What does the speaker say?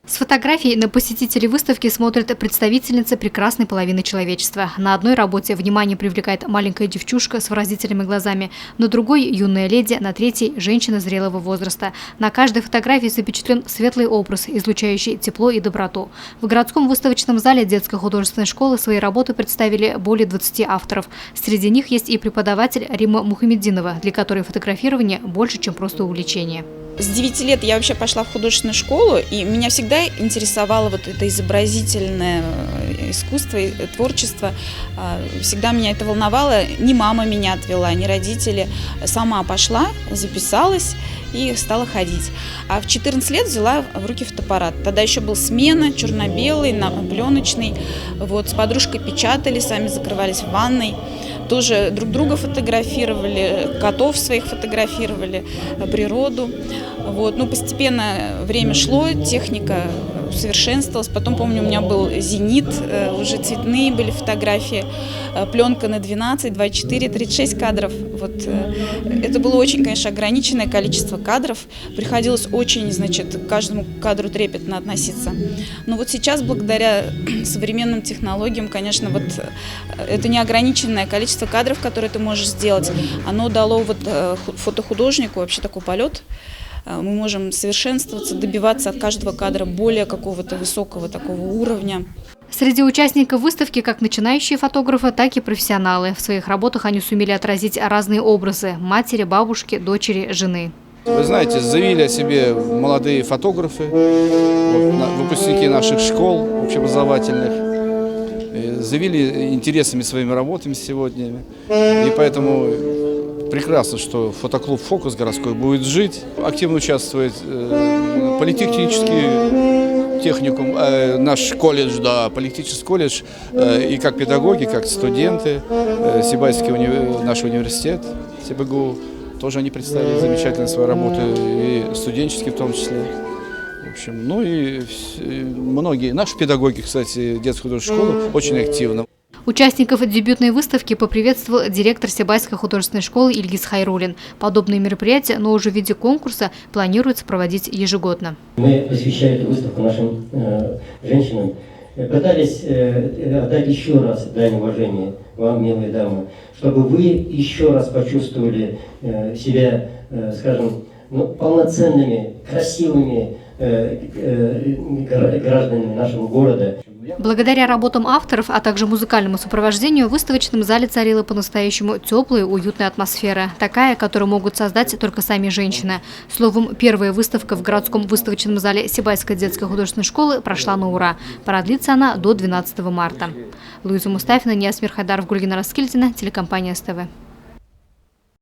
С фотографий на посетителей выставки смотрит представительница прекрасной половины человечества. На одной работе внимание привлекает маленькая девчушка с выразительными глазами, на другой – юная леди, на третьей – женщина зрелого возраста. На каждой фотографии запечатлен светлый образ, излучающий тепло и доброту. В городском выставочном зале детской художественной школы свои работы представили более 20 авторов. Среди них есть и преподаватель Римма Мухамеддинова, для которой фотографирование больше, чем просто увлечение. С 9 лет я вообще пошла в художественную школу, и меня всегда интересовало вот это изобразительное искусство, творчество. Всегда меня это волновало. Ни мама меня отвела, ни родители. Сама пошла, записалась и стала ходить. А в 14 лет взяла в руки фотоаппарат. Тогда еще был смена, черно-белый, пленочный. Вот, с подружкой печатали, сами закрывались в ванной. Тоже друг друга фотографировали, котов своих фотографировали, природу. Вот. Ну, постепенно время шло, техника совершенствовалась. Потом, помню, у меня был «Зенит», уже цветные были фотографии, пленка на 12, 24, 36 кадров. Вот. Это было очень, конечно, ограниченное количество кадров. Приходилось очень, к каждому кадру трепетно относиться. Но вот сейчас, благодаря современным технологиям, конечно, вот это неограниченное количество кадров, которые ты можешь сделать, оно дало вот фотохудожнику вообще такой полет. Мы можем совершенствоваться, добиваться от каждого кадра более какого-то высокого такого уровня. Среди участников выставки как начинающие фотографы, так и профессионалы. В своих работах они сумели отразить разные образы – матери, бабушки, дочери, жены. Вы знаете, заявили о себе молодые фотографы, выпускники наших школ общеобразовательных, заявили интересными своими работами сегодня. И поэтому прекрасно, что фотоклуб «Фокус» городской будет жить. Активно участвует политехнический техникум, наш колледж, да, политехнический колледж, и как педагоги, как студенты, Сибайский наш университет, СибГУ, тоже они представили замечательно свою работу, и студенческие в том числе. В общем, ну и многие наши педагоги, кстати, детской художественной школы очень активно. Участников дебютной выставки поприветствовал директор Сибайской художественной школы Ильгиз Хайруллин. Подобные мероприятия, но уже в виде конкурса, планируется проводить ежегодно. Мы, посвящая эту выставку нашим женщинам, пытались отдать еще раз дань уважения вам, милые дамы, чтобы вы еще раз почувствовали себя, скажем, полноценными, красивыми гражданами нашего города. Благодаря работам авторов, а также музыкальному сопровождению, в выставочном зале царила по-настоящему теплая, уютная атмосфера. Такая, которую могут создать только сами женщины. Словом, первая выставка в городском выставочном зале Сибайской детской художественной школы прошла на ура. Продлится она до 12 марта. Луиза Мустафина, Ниасмир Хайдаров, Гульгина Раскильдина, телекомпания СТВ.